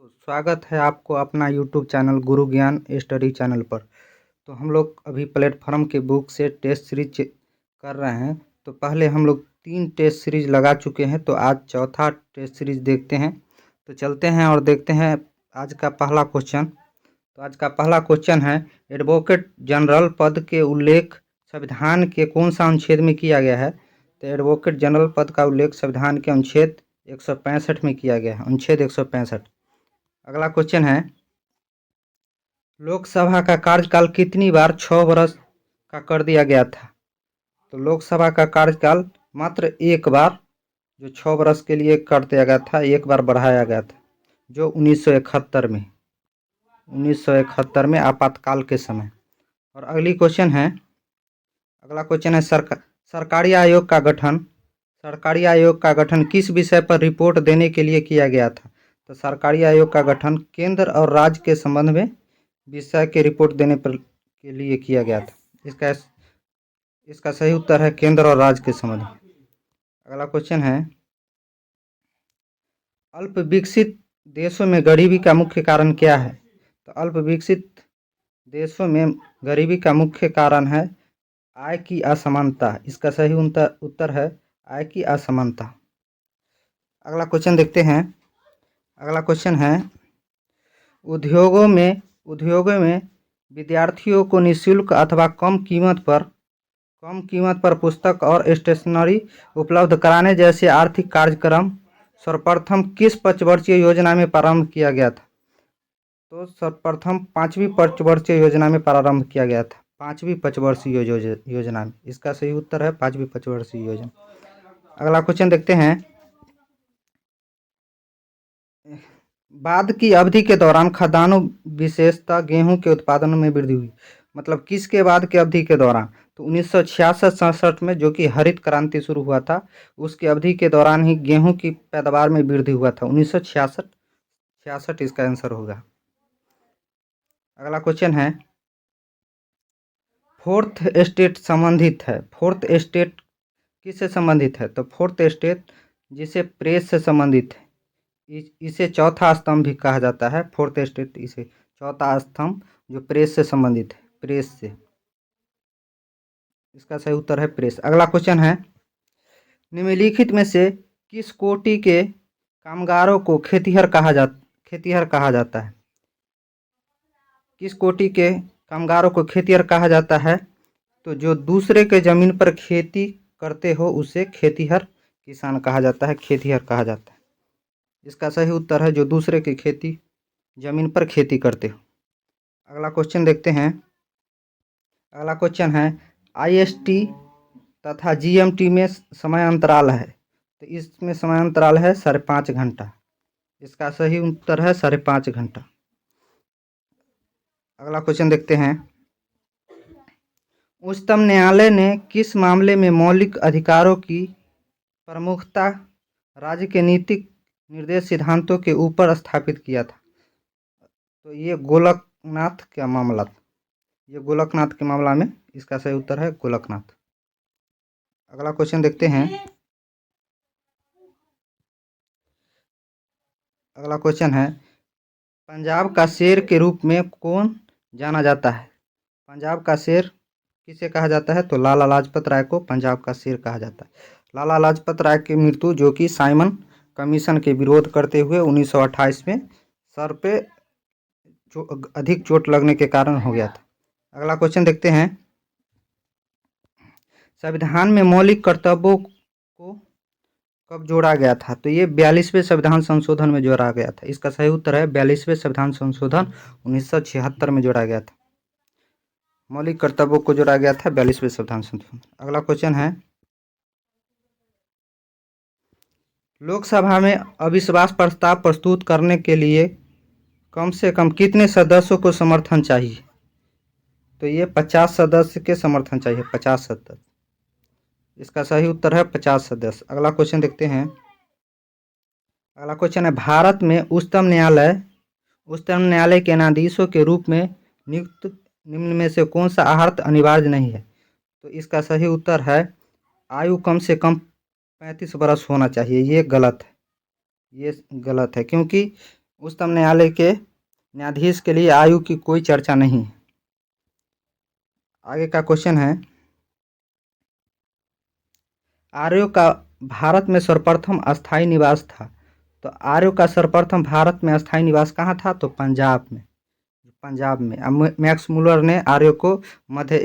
स्वागत है आपको अपना यूट्यूब चैनल गुरु ज्ञान स्टडी चैनल पर। तो हम लोग अभी प्लेटफॉर्म के बुक से टेस्ट सीरीज कर रहे हैं। तो पहले हम लोग 3 टेस्ट सीरीज लगा चुके हैं, तो आज चौथा टेस्ट सीरीज देखते हैं। तो चलते हैं और देखते हैं आज का पहला क्वेश्चन। तो आज का पहला क्वेश्चन है, एडवोकेट जनरल पद के उल्लेख संविधान के कौन सा अनुच्छेद में किया गया है? तो एडवोकेट जनरल पद का उल्लेख संविधान के अनुच्छेद 165 में किया गया है, अनुच्छेद 165। अगला क्वेश्चन है, लोकसभा का कार्यकाल कितनी बार 6 वर्ष का कर दिया गया था? तो लोकसभा का कार्यकाल मात्र एक बार, जो 6 वर्ष के लिए कर दिया गया था, एक बार बढ़ाया गया था, जो 1971 में आपातकाल के समय। और अगला क्वेश्चन है, सरकारी आयोग का गठन किस विषय पर रिपोर्ट देने के लिए किया गया था? तो सरकारी आयोग का गठन केंद्र और राज्य के संबंध में विषय के रिपोर्ट देने के लिए किया गया था। इसका सही उत्तर है केंद्र और राज्य के संबंध में। अगला क्वेश्चन है, अल्प विकसित देशों में गरीबी का मुख्य कारण क्या है? तो अल्प विकसित देशों में गरीबी का मुख्य कारण है आय की असमानता। इसका सही उत्तर है आय की असमानता। अगला क्वेश्चन देखते हैं। अगला क्वेश्चन है, उद्योगों में विद्यार्थियों को निःशुल्क अथवा कम कीमत पर पुस्तक और स्टेशनरी उपलब्ध कराने जैसे आर्थिक कार्यक्रम सर्वप्रथम किस पंचवर्षीय योजना में प्रारंभ किया गया था? तो सर्वप्रथम 5वीं पंचवर्षीय योजना में प्रारंभ किया गया था, 5वीं पंचवर्षीय योजना में। इसका सही उत्तर है 5वीं पंचवर्षीय योजना। अगला क्वेश्चन देखते हैं, बाद की अवधि के दौरान खदानों विशेषतः गेहूं के उत्पादन में वृद्धि हुई। मतलब किसके बाद की अवधि के दौरान? तो 1966-67 में, जो कि हरित क्रांति शुरू हुआ था, उसकी अवधि के दौरान ही गेहूं की पैदावार में वृद्धि हुआ था। 1966 इसका आंसर होगा। अगला क्वेश्चन है, फोर्थ एस्टेट संबंधित है। फोर्थ एस्टेट किससे संबंधित है? तो फोर्थ एस्टेट जिसे प्रेस से संबंधित है, इसे चौथा स्तंभ भी कहा जाता है। फोर्थ एस्टेट इसे चौथा स्तंभ जो प्रेस से संबंधित है, प्रेस से। इसका सही उत्तर है प्रेस। अगला क्वेश्चन है, निम्नलिखित में से किस कोटि के कामगारों को खेतिहर कहा जाता है? किस कोटि के कामगारों को खेतिहर कहा जाता है? तो जो दूसरे के जमीन पर खेती करते हो उसे खेतिहर किसान कहा जाता है, खेतिहर कहा जाता है। इसका सही उत्तर है जो दूसरे की जमीन पर खेती करते हो। अगला क्वेश्चन देखते हैं। अगला क्वेश्चन है, आईएसटी तथा जीएमटी में समय अंतराल है, तो इसमें समय अंतराल है 5.5 घंटा। इसका सही उत्तर है 5.5 घंटा। अगला क्वेश्चन देखते हैं, उच्चतम न्यायालय ने किस मामले में मौलिक अधिकारों की प्रमुखता राज्य के नीतिक निर्देश सिद्धांतों के ऊपर स्थापित किया था? तो ये गोलकनाथ का मामला था। ये गोलकनाथ के मामला में इसका सही उत्तर है गोलकनाथ। अगला क्वेश्चन देखते हैं। अगला क्वेश्चन है, पंजाब का शेर के रूप में कौन जाना जाता है? पंजाब का शेर किसे कहा जाता है? तो लाला लाजपत राय को पंजाब का शेर कहा जाता है। लाला लाजपत राय की मृत्यु, जो कि साइमन कमीशन के विरोध करते हुए 1928 में सर पे अधिक चोट लगने के कारण हो गया था। अगला क्वेश्चन देखते हैं, संविधान में मौलिक कर्तव्यों को कब जोड़ा गया था? तो ये 42वें संविधान संशोधन में जोड़ा गया था। इसका सही उत्तर है 42वें संविधान संशोधन 1976 में जोड़ा गया था। मौलिक कर्तव्यों को जोड़ा गया था 42वें संविधान संशोधन। अगला क्वेश्चन है, लोकसभा में अविश्वास प्रस्ताव प्रस्तुत करने के लिए कम से कम कितने सदस्यों को समर्थन चाहिए? तो ये 50 सदस्य के समर्थन चाहिए, 50 सदस्य। इसका सही उत्तर है 50 सदस्य। अगला क्वेश्चन देखते हैं। अगला क्वेश्चन है, भारत में उच्चतम न्यायालय के न्यायाधीशों के रूप में नियुक्त निम्न में से कौन सा अर्हता अनिवार्य नहीं है? तो इसका सही उत्तर है आयु कम से कम 35 वर्ष होना चाहिए। ये गलत है, क्योंकि उच्चतम न्यायालय के न्यायाधीश के लिए आयु की कोई चर्चा नहीं है। आगे का क्वेश्चन है, आर्यों का भारत में सर्वप्रथम अस्थायी निवास था। तो आर्यों का सर्वप्रथम भारत में अस्थायी निवास कहाँ था? तो पंजाब में। पंजाब में। अब मैक्स मुलर ने आर्यों को मध्य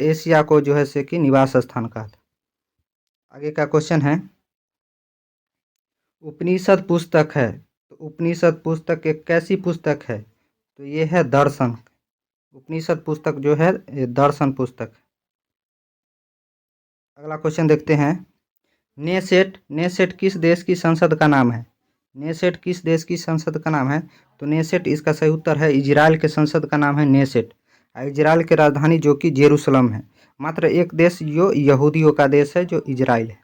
एशिया को जो है से कि निवास स्थान कहा था। आगे का क्वेश्चन है, उपनिषद पुस्तक है, तो उपनिषद पुस्तक एक कैसी पुस्तक है? तो ये है दर्शन। उपनिषद पुस्तक जो है ये दर्शन पुस्तक। अगला क्वेश्चन देखते हैं, नेसेट। नेसेट किस देश की संसद का नाम है? नेसेट किस देश की संसद का नाम है? तो नेसेट, इसका सही उत्तर है इजराइल के संसद का नाम है नेसेट। इजराइल की राजधानी जो कि जेरूसलम है। मात्र एक देश जो यहूदियों का देश है जो इजराइल है।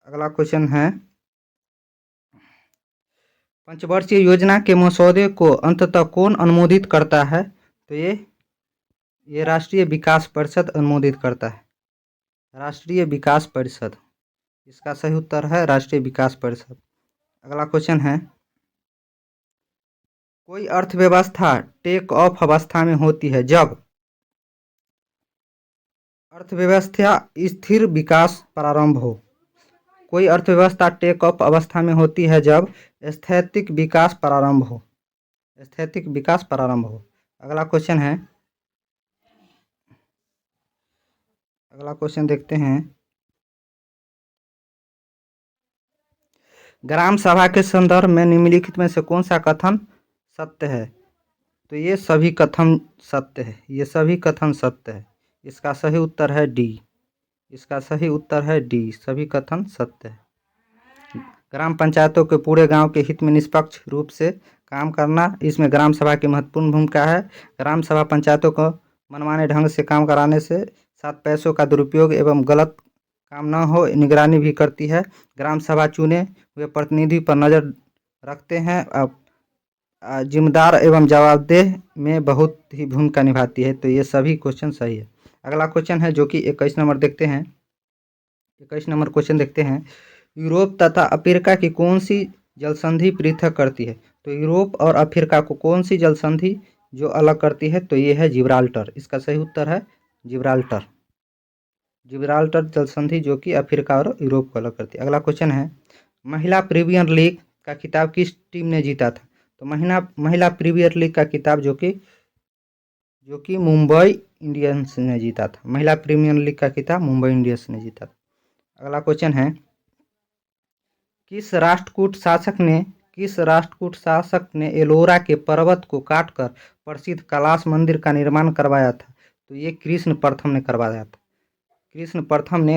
अगला क्वेश्चन है, पंचवर्षीय योजना के मसौदे को अंततः कौन अनुमोदित करता है? तो ये राष्ट्रीय विकास परिषद अनुमोदित करता है। राष्ट्रीय विकास परिषद, इसका सही उत्तर है राष्ट्रीय विकास परिषद। अगला क्वेश्चन है, कोई अर्थव्यवस्था टेक ऑफ अवस्था में होती है जब अर्थव्यवस्था स्थिर विकास प्रारंभ हो। कोई अर्थव्यवस्था टेक ऑफ अवस्था में होती है जब स्थैतिक विकास प्रारंभ हो। स्थैतिक विकास प्रारंभ हो। अगला क्वेश्चन है, अगला क्वेश्चन देखते हैं, ग्राम सभा के संदर्भ में निम्नलिखित में से कौन सा कथन सत्य है? तो ये सभी कथन सत्य है। ये सभी कथन सत्य है। इसका सही उत्तर है डी। इसका सही उत्तर है डी, सभी कथन सत्य है। ग्राम पंचायतों के पूरे गांव के हित में निष्पक्ष रूप से काम करना, इसमें ग्राम सभा की महत्वपूर्ण भूमिका है। ग्राम सभा पंचायतों को मनमाने ढंग से काम कराने से साथ पैसों का दुरुपयोग एवं गलत काम न हो निगरानी भी करती है। ग्राम सभा चुने हुए प्रतिनिधि पर नज़र रखते हैं। जिम्मेदार एवं जवाबदेह में बहुत ही भूमिका निभाती है। तो ये सभी क्वेश्चन सही है। अगला क्वेश्चन है जो कि 21 नंबर देखते हैं। 21 नंबर क्वेश्चन देखते हैं, यूरोप तथा अफ्रीका की कौन सी जलसंधि पृथक करती है? तो यूरोप और अफ्रीका को कौन सी जलसंधि जो अलग करती है? तो ये है जिब्राल्टर। इसका सही उत्तर है जिब्राल्टर। जिब्राल्टर जलसंधि जो कि अफ्रीका और यूरोप को अलग करती है। अगला क्वेश्चन है, महिला प्रीमियर लीग का खिताब किस टीम ने जीता था? तो महिला प्रीमियर लीग का खिताब जो कि मुंबई इंडियंस ने जीता था। महिला प्रीमियर लीग का खिताब मुंबई इंडियंस ने जीता था। अगला क्वेश्चन है, किस राष्ट्रकूट शासक ने एलोरा के पर्वत को काटकर प्रसिद्ध कैलाश मंदिर का निर्माण करवाया था? तो ये कृष्ण प्रथम ने करवाया था। कृष्ण प्रथम ने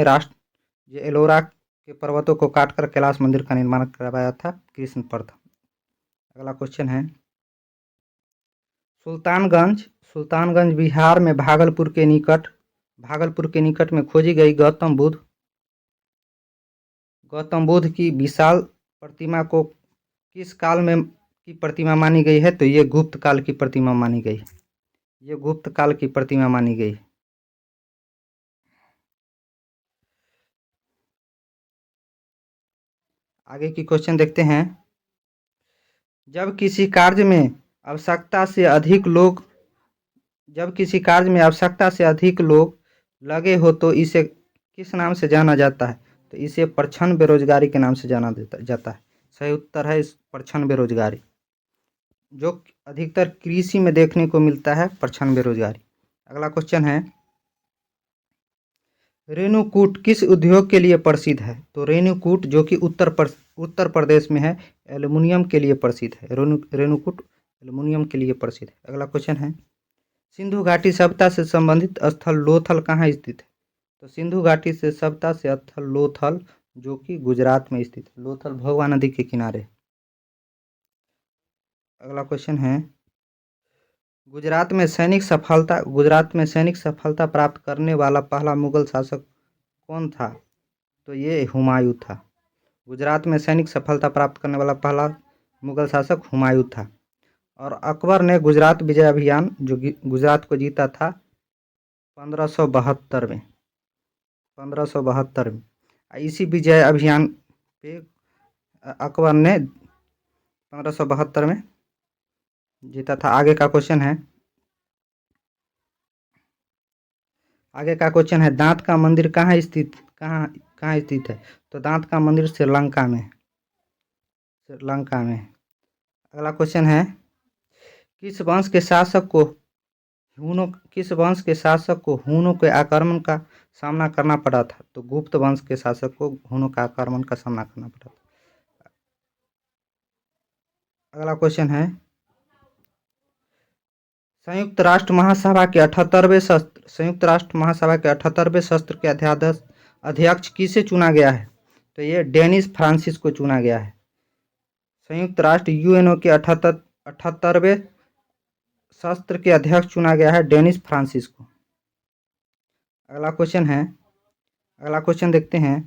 एलोरा के पर्वतों को काटकर कैलाश मंदिर का निर्माण करवाया था कृष्ण प्रथम। अगला क्वेश्चन है, सुल्तानगंज बिहार में भागलपुर के निकट में खोजी गई गौतम बुद्ध की विशाल प्रतिमा को किस काल में की प्रतिमा मानी गई है? तो ये गुप्त काल की प्रतिमा मानी गई है। ये गुप्त काल की प्रतिमा मानी गई है। आगे की क्वेश्चन देखते हैं, जब किसी कार्य में आवश्यकता से अधिक लोग लगे हो तो इसे किस नाम से जाना जाता है? तो इसे प्रच्छन्न बेरोजगारी के नाम से जाना जाता है। सही उत्तर है इस प्रच्छन्न बेरोजगारी, जो अधिकतर कृषि में देखने को मिलता है, प्रच्छन्न बेरोजगारी। अगला क्वेश्चन है, रेणुकूट किस उद्योग के लिए प्रसिद्ध है? तो रेणुकूट जो कि उत्तर प्रदेश में है, एल्युमिनियम के लिए प्रसिद्ध है। रेणुकूट एल्युमिनियम के लिए प्रसिद्ध है। अगला क्वेश्चन है, सिंधु घाटी सभ्यता से संबंधित स्थल लोथल कहाँ स्थित है? तो सिंधु घाटी से सभ्यता से स्थल लोथल जो कि गुजरात में स्थित है। लोथल भगवा नदी के किनारे। अगला क्वेश्चन है, गुजरात में सैनिक सफलता प्राप्त करने वाला पहला मुगल शासक कौन था? तो ये हुमायूं था। गुजरात में सैनिक सफलता प्राप्त करने वाला पहला मुगल शासक हुमायूं था। और अकबर ने गुजरात विजय अभियान जो गुजरात को जीता था 1572 में। इसी विजय अभियान पे अकबर ने 1572 में जीता था। आगे का क्वेश्चन है दांत का मंदिर कहाँ स्थित है? तो दांत का मंदिर श्रीलंका में। अगला क्वेश्चन है किस वंश के शासक को हूनों के आक्रमण का सामना करना पड़ा था? तो गुप्त वंश के शासक को हूनों का आक्रमण का सामना करना पड़ा था। अगला क्वेश्चन है संयुक्त राष्ट्र महासभा के 78वें सत्र के अध्यक्ष किसे चुना गया है? तो ये डेनिस फ्रांसिस को चुना गया है। संयुक्त राष्ट्र यूएनओ के 78वें सत्र के अध्यक्ष चुना गया है डेनिस फ्रांसिस को। अगला क्वेश्चन देखते हैं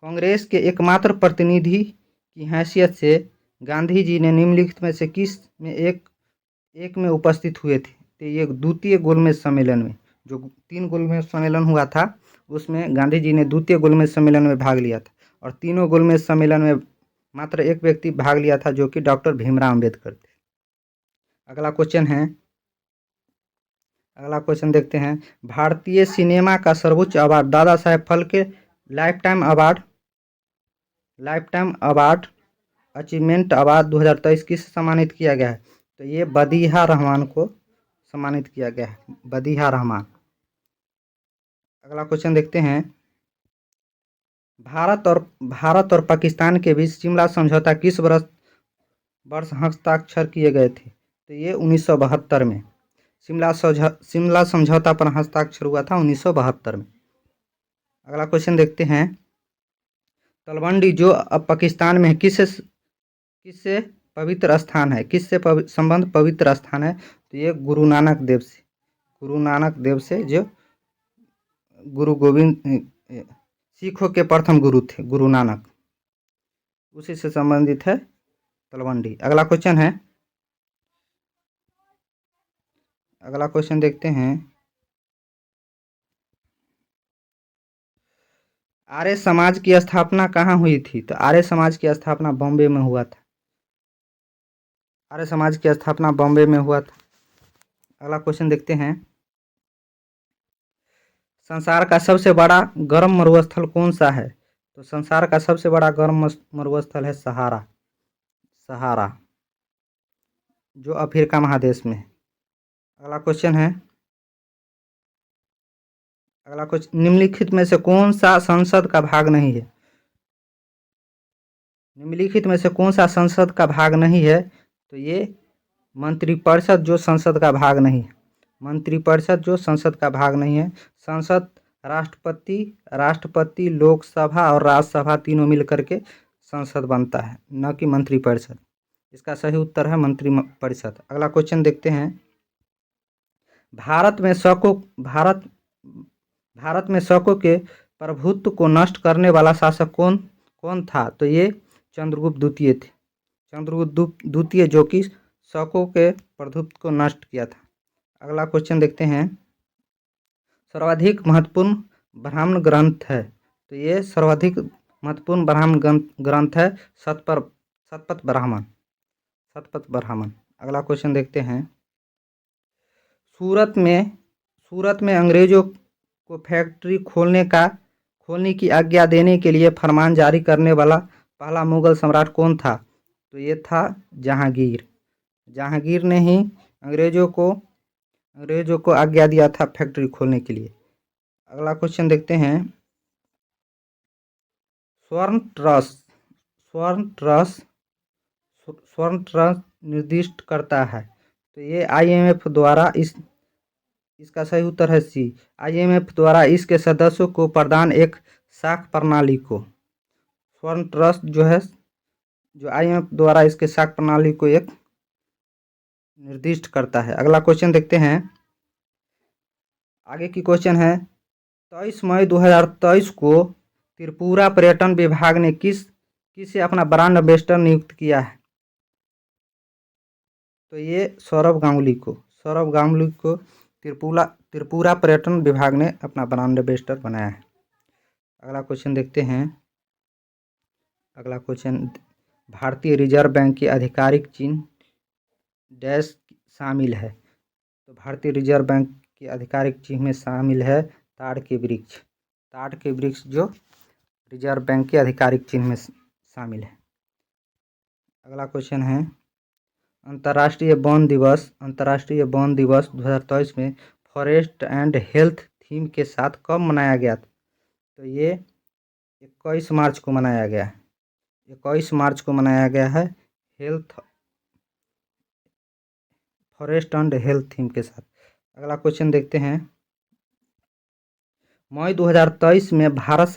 कांग्रेस के एकमात्र प्रतिनिधि की हैसियत से गांधी जी ने निम्नलिखित में से किस में एक में उपस्थित हुए थे? तो ये द्वितीय गोलमेज सम्मेलन में, जो 3 गोलमेज सम्मेलन हुआ था उसमें गांधी जी ने द्वितीय गोलमेज सम्मेलन में भाग लिया था, और तीनों गोलमेज सम्मेलन में मात्र एक व्यक्ति भाग लिया था जो कि डॉक्टर भीमराव अम्बेडकर थे। अगला क्वेश्चन देखते हैं भारतीय सिनेमा का सर्वोच्च award Dada Saheb Phalke life time award achievement award 2023 किसे सम्मानित किया गया है? तो ये बदिया रहमान को सम्मानित किया गया है, बदिया रहमान। अगला क्वेश्चन देखते हैं भारत और पाकिस्तान के बीच शिमला समझौता किस वर्ष हस्ताक्षर किए गए थे? तो ये 1972 में शिमला समझौता पर हस्ताक्षर हुआ था 1972 में। अगला क्वेश्चन देखते हैं तलवंडी जो अब पाकिस्तान में है किससे पवित्र स्थान है? किससे संबंध पवित्र स्थान है? तो ये गुरु नानक देव से जो गुरु गोविंद सिखों के प्रथम गुरु थे गुरु नानक, उसी से संबंधित है तलवंडी। अगला क्वेश्चन देखते हैं आर्य समाज की स्थापना कहाँ हुई थी? तो आर्य समाज की स्थापना बॉम्बे में हुआ था। अगला क्वेश्चन देखते हैं संसार का सबसे बड़ा गर्म मरुस्थल कौन सा है? तो संसार का सबसे बड़ा गर्म मरुस्थल है सहारा जो अफ्रीका महादेश में है। अगला क्वेश्चन निम्नलिखित में से कौन सा संसद का भाग नहीं है? तो ये मंत्रिपरिषद जो संसद का भाग नहीं है। संसद राष्ट्रपति लोकसभा और राज्यसभा तीनों मिलकर के संसद बनता है, न कि मंत्रिपरिषद। इसका सही उत्तर है मंत्रिपरिषद। अगला क्वेश्चन देखते हैं भारत में शकों के प्रभुत्व को नष्ट करने वाला शासक कौन था? तो ये चंद्रगुप्त द्वितीय थे। जो कि शकों के प्रभुत्व को नष्ट किया था। अगला क्वेश्चन देखते हैं सर्वाधिक महत्वपूर्ण ब्राह्मण ग्रंथ है। तो ये सर्वाधिक महत्वपूर्ण ब्राह्मण ग्रंथ है शतपथ ब्राह्मण। अगला क्वेश्चन देखते हैं सूरत में अंग्रेजों को फैक्ट्री खोलने की आज्ञा देने के लिए फरमान जारी करने वाला पहला मुगल सम्राट कौन था? तो ये था जहांगीर ने ही अंग्रेजों को आज्ञा दिया था फैक्ट्री खोलने के लिए। अगला क्वेश्चन देखते हैं स्वर्ण ट्रस्ट निर्दिष्ट करता है। तो ये आईएमएफ द्वारा इसका सही उत्तर है सी। आईएमएफ द्वारा इसके सदस्यों को प्रदान एक साख प्रणाली को स्वर्ण ट्रस्ट जो आईएमएफ द्वारा इसके साख प्रणाली को एक निर्दिष्ट करता है। अगला क्वेश्चन देखते हैं आगे की क्वेश्चन है 23 मई 2023 को त्रिपुरा पर्यटन विभाग ने किसे अपना ब्रांड एम्बेसडर नियुक्त किया है? तो ये सौरभ गांगुली को त्रिपुरा पर्यटन विभाग ने अपना ब्रांड एम्बेसडर बनाया है। अगला क्वेश्चन देखते हैं भारतीय रिजर्व बैंक की आधिकारिक चिन्ह डैश शामिल है। तो भारतीय रिजर्व बैंक के आधिकारिक चिन्ह में शामिल है ताड़ के वृक्ष। ताड़ के वृक्ष जो रिजर्व बैंक के आधिकारिक चिन्ह में शामिल है। अगला क्वेश्चन है अंतर्राष्ट्रीय वन दिवस 2023 में फॉरेस्ट एंड हेल्थ थीम के साथ कब मनाया गया था? तो ये 21 मार्च को मनाया गया है। 21 मार्च को मनाया गया है फॉरेस्ट एंड हेल्थ थीम के साथ। अगला क्वेश्चन देखते हैं मई 2023 में भारत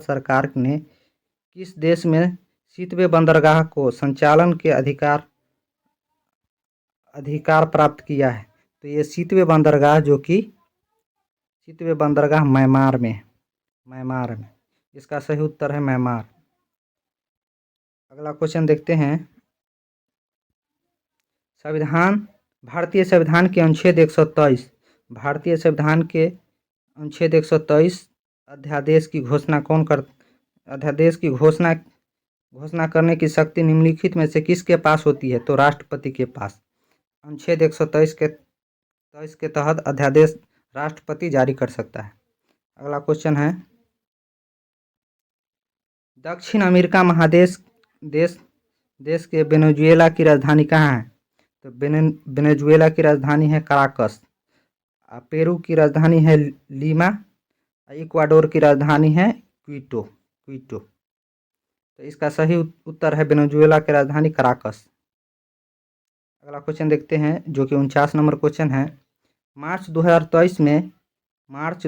सरकार ने किस देश में शीतवे बंदरगाह को संचालन के अधिकार प्राप्त किया है? तो ये शीतवे बंदरगाह म्यांमार में। इसका सही उत्तर है म्यांमार। अगला क्वेश्चन देखते हैं भारतीय संविधान के अनुच्छेद 123 अध्यादेश की घोषणा करने की शक्ति निम्नलिखित में से किसके पास होती है? तो राष्ट्रपति के पास। अनुच्छेद 123 के तहत अध्यादेश राष्ट्रपति जारी कर सकता है। अगला क्वेश्चन है दक्षिण अमेरिका महादेश देश के वेनेजुएला की राजधानी कहाँ है? तो वेनेजुएला की राजधानी है कराकस। पेरू की राजधानी है लीमा। इक्वाडोर की राजधानी है क्विटो। तो इसका सही उत्तर है वेनेजुएला की राजधानी कराकस। अगला क्वेश्चन देखते हैं जो कि 49 नंबर क्वेश्चन है मार्च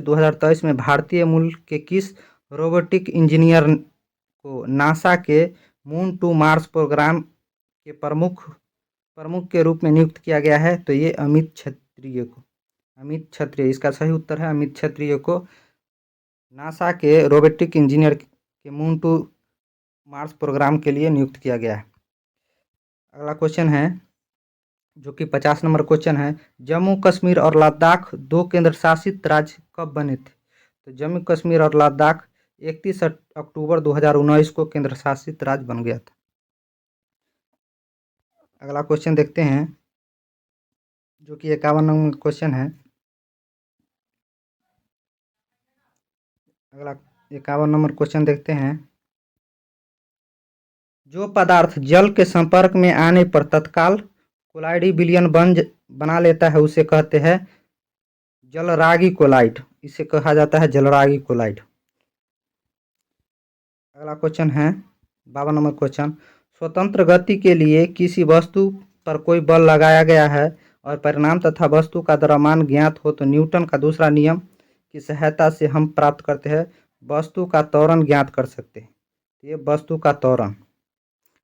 2023 में भारतीय मूल के किस रोबोटिक इंजीनियर को नासा के मून टू मार्स प्रोग्राम के प्रमुख के रूप में नियुक्त किया गया है? तो ये अमित क्षत्रिय। इसका सही उत्तर है अमित क्षत्रिय को नासा के रोबोटिक इंजीनियर के मून टू मार्स प्रोग्राम के लिए नियुक्त किया गया है। अगला क्वेश्चन है जो कि 50 नंबर क्वेश्चन है जम्मू कश्मीर और लद्दाख 2 केंद्र शासित राज्य कब बने थे? तो जम्मू कश्मीर और लद्दाख 31 अक्टूबर 2019 को केंद्र शासित राज्य बन गया था। अगला क्वेश्चन देखते हैं जो कि 51 नंबर क्वेश्चन है। अगला 51 नंबर क्वेश्चन देखते हैं जो पदार्थ जल के संपर्क में आने पर तत्काल कोलाइडी विलयन बना लेता है उसे कहते हैं जलरागी कोलाइड। इसे कहा जाता है जलरागी कोलाइड। अगला क्वेश्चन है 52 नंबर क्वेश्चन स्वतंत्र गति के लिए किसी वस्तु पर कोई बल लगाया गया है और परिणाम तथा वस्तु का द्रव्यमान ज्ञात हो तो न्यूटन का दूसरा नियम की सहायता से हम प्राप्त करते हैं वस्तु का त्वरण ज्ञात कर सकते हैं। ये वस्तु का त्वरण।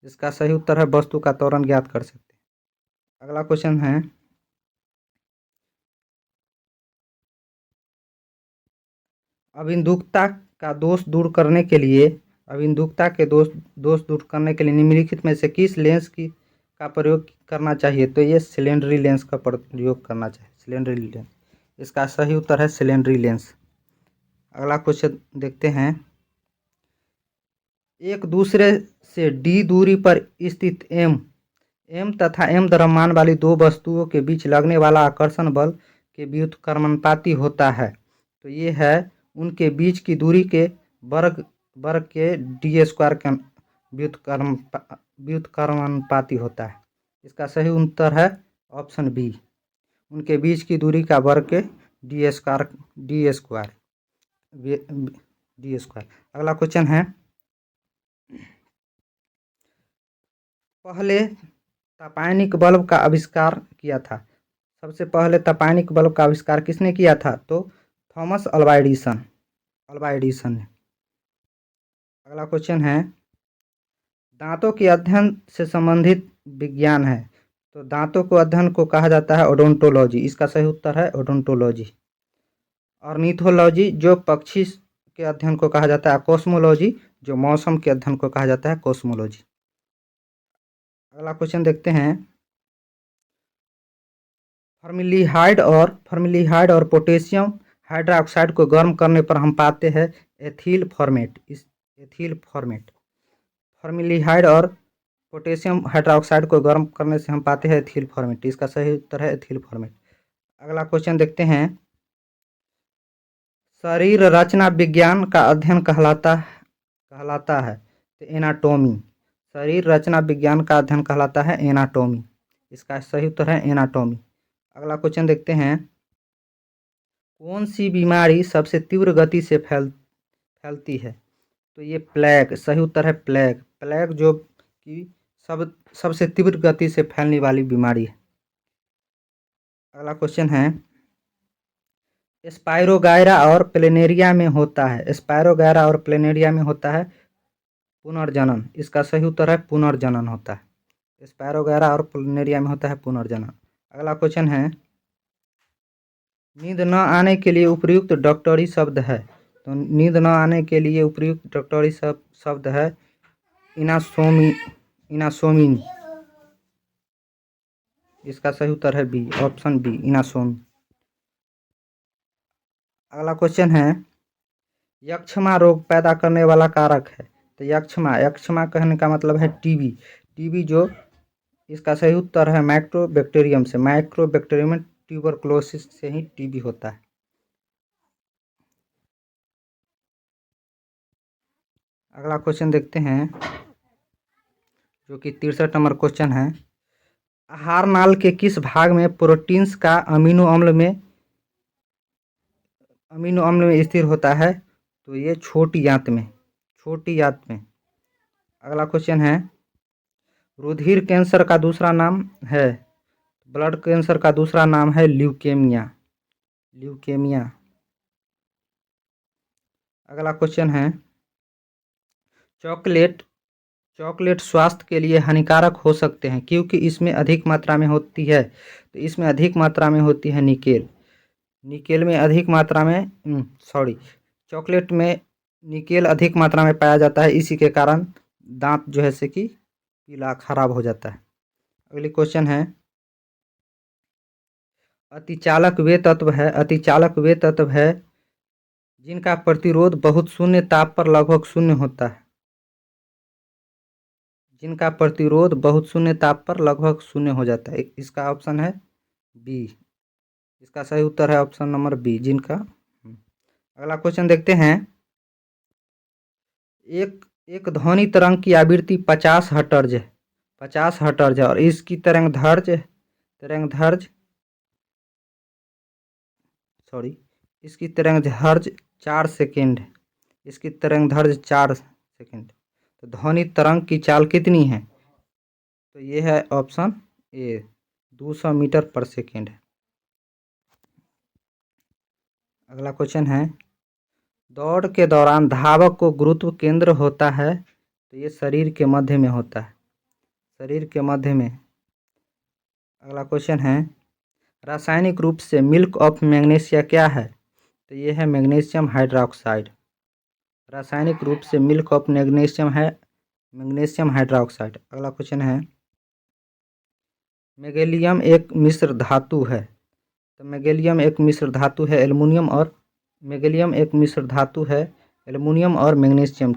इसका सही उत्तर है वस्तु का त्वरण ज्ञात कर सकते हैं। अगला क्वेश्चन है अभिन्दुकता का दोष दूर करने के लिए निम्नलिखित में से किस लेंस का प्रयोग करना चाहिए? तो ये सिलेंडरी लेंस का प्रयोग करना चाहिए। सिलेंडरी लेंस। इसका सही उत्तर है सिलेंडरी लेंस। अगला क्वेश्चन देखते हैं एक दूसरे से d दूरी पर स्थित m तथा m द्रव्यमान वाली 2 वस्तुओं के बीच लगने वाला आकर्षण बल के व्युत्क्रमानुपाती होता है। तो ये है उनके बीच की दूरी के वर्ग के d² का व्युत्क्रमानुपाती होता है। इसका सही उत्तर है ऑप्शन बी उनके बीच की दूरी का वर्ग के d²। अगला क्वेश्चन है पहले तपायनिक बल्ब का आविष्कार किया था। सबसे पहले तपायनिक बल्ब का आविष्कार किसने किया था? तो थॉमस अल्वा एडिसन ने। अगला क्वेश्चन है दांतों के अध्ययन से संबंधित विज्ञान है। तो दांतों को अध्ययन को कहा जाता है ओडोंटोलॉजी। इसका सही उत्तर है ओडोंटोलॉजी। ऑर्निथोलॉजी जो पक्षी के अध्ययन को कहा जाता है। कॉस्मोलॉजी जो मौसम के अध्ययन को कहा जाता है कॉस्मोलॉजी। अगला क्वेश्चन देखते हैं फॉर्मल्डिहाइड और पोटेशियम हाइड्रोक्साइड को गर्म करने पर हम पाते हैं एथिल फॉर्मेट। फॉर्मेल्डिहाइड और पोटेशियम हाइड्रोक्साइड को गर्म करने से हम पाते हैं एथिल फॉर्मेट। इसका सही उत्तर है एथिल फॉर्मेट। अगला क्वेश्चन देखते हैं। शरीर रचना विज्ञान का अध्ययन कहलाता है तो एनाटोमी। शरीर रचना विज्ञान का अध्ययन कहलाता है एनाटोमी। इसका सही उत्तर है एनाटोमी। अगला क्वेश्चन देखते हैं। कौन सी बीमारी सबसे तीव्र गति से फैलती है? तो ये प्लेग। सही उत्तर है प्लेग। प्लेग जो कि सबसे तीव्र गति से फैलने वाली बीमारी है। अगला क्वेश्चन है। स्पाइरोगायरा और प्लेनेरिया में होता है। स्पाइरोगायरा और प्लेनेरिया में होता है पुनर्जनन। इसका सही उत्तर है पुनर्जनन होता है। स्पाइरोगायरा और प्लेनेरिया में होता है पुनर्जनन। अगला क्वेश्चन है। नींद न आने के लिए उपयुक्त डॉक्टरी शब्द है। तो नींद न आने के लिए उपयुक्त डॉक्टरी शब्द है इनासोमिन। इसका सही उत्तर है बी, ऑप्शन बी, इनासोमिन। अगला क्वेश्चन है। यक्ष्मा रोग पैदा करने वाला कारक है। तो यक्ष्मा कहने का मतलब है टीबी जो इसका सही उत्तर है माइक्रोबैक्टीरियम से। माइक्रोबैक्टीरियम ट्यूबरक्लोसिस से ही टीबी होता है। अगला क्वेश्चन देखते हैं जो कि 63 नंबर क्वेश्चन है। आहार नाल के किस भाग में प्रोटीन्स का अमीनो अम्ल में स्थिर होता है? तो ये छोटी आंत में। अगला क्वेश्चन है। रुधिर कैंसर का दूसरा नाम है। ब्लड कैंसर का दूसरा नाम है ल्यूकेमिया। अगला क्वेश्चन है। चॉकलेट स्वास्थ्य के लिए हानिकारक हो सकते हैं क्योंकि इसमें अधिक मात्रा में होती है। तो इसमें अधिक मात्रा में होती है निकेल में अधिक मात्रा में चॉकलेट में निकेल अधिक मात्रा में पाया जाता है। इसी के कारण दांत जो है से कि पीला खराब हो जाता है। अगली क्वेश्चन है। अतिचालक वे तत्व है जिनका प्रतिरोध बहुत शून्य ताप पर लगभग शून्य होता है। जिनका प्रतिरोध बहुत शून्य ताप पर लगभग शून्य हो जाता है। इसका ऑप्शन है बी। इसका सही उत्तर है ऑप्शन नंबर बी, जिनका। अगला क्वेश्चन देखते हैं। एक ध्वनि तरंग की आवृत्ति 50 हर्ट्ज है और इसकी इसकी तरंग दैर्ध्य 4 सेकेंड है। तो ध्वनि तरंग की चाल कितनी है? तो ये है ऑप्शन ए, 200 मीटर पर सेकेंड है। अगला क्वेश्चन है। दौड़ के दौरान धावक को गुरुत्व केंद्र होता है। तो ये शरीर के मध्य में होता है। अगला क्वेश्चन है। रासायनिक रूप से मिल्क ऑफ मैग्नीशिया क्या है? तो ये है मैग्नीशियम हाइड्रोक्साइड। रासायनिक रूप से मिल्क ऑफ मैग्नीशियम है मैग्नीशियम हाइड्रोक्साइड। अगला क्वेश्चन है। मैग्नीशियम एक मिश्र धातु है। तो मैग्नीशियम एक मिश्र धातु है एल्युमिनियम और मैग्नीशियम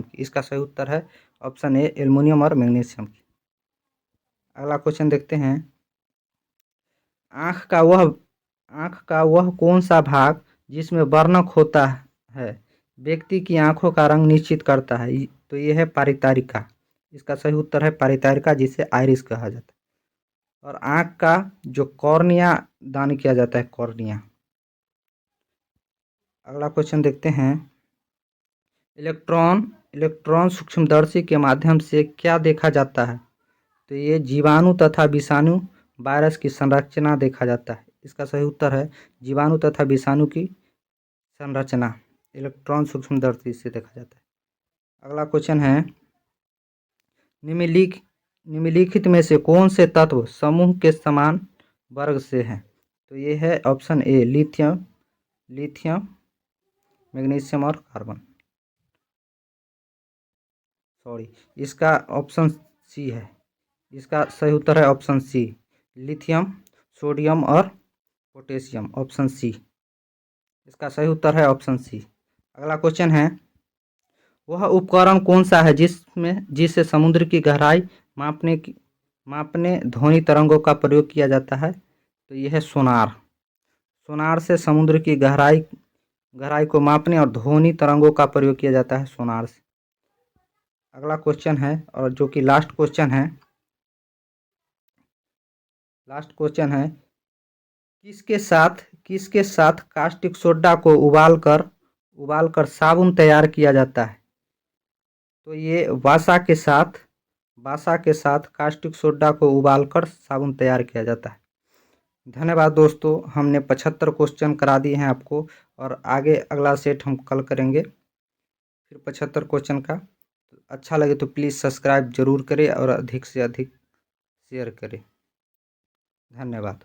की। इसका सही उत्तर है ऑप्शन ए, एल्युमिनियम और मैग्नीशियम की। अगला क्वेश्चन देखते हैं। आँख का वह कौन सा भाग जिसमें वर्णक होता है व्यक्ति की आंखों का रंग निश्चित करता है? तो ये है पारितारिका। इसका सही उत्तर है पारितारिका, जिसे आइरिस कहा जाता है। और आँख का जो कॉर्निया दान किया जाता है, कॉर्निया। अगला क्वेश्चन देखते हैं। इलेक्ट्रॉन सूक्ष्मदर्शी के माध्यम से क्या देखा जाता है? तो ये जीवाणु तथा विषाणु वायरस की संरचना देखा जाता है। इसका सही उत्तर है जीवाणु तथा विषाणु की संरचना इलेक्ट्रॉन सूक्ष्मदर्शी से देखा जाता है। अगला क्वेश्चन है। निम्नलिखित में से कौन से तत्व समूह के समान वर्ग से हैं? तो ये है ऑप्शन ए, लिथियम, मैग्नीशियम और कार्बन। इसका ऑप्शन सी है। इसका सही उत्तर है ऑप्शन सी, लिथियम, सोडियम और पोटेशियम, ऑप्शन सी। इसका सही उत्तर है ऑप्शन सी। अगला क्वेश्चन है। वह उपकरण कौन सा है जिससे समुद्र की गहराई मापने ध्वनि तरंगों का प्रयोग किया जाता है? तो यह है सोनार। सोनार से समुद्र की गहराई को मापने और ध्वनि तरंगों का प्रयोग किया जाता है सोनार से। अगला क्वेश्चन है, और जो कि लास्ट क्वेश्चन है, किसके साथ कास्टिक सोडा को उबालकर साबुन तैयार किया जाता है? तो ये वासा के साथ कास्टिक सोडा को उबालकर साबुन तैयार किया जाता है। धन्यवाद दोस्तों, हमने 75 क्वेश्चन करा दिए हैं आपको, और आगे अगला सेट हम कल करेंगे फिर 75 क्वेश्चन का। अच्छा लगे तो प्लीज़ सब्सक्राइब जरूर करें और अधिक से अधिक शेयर करें। धन्यवाद।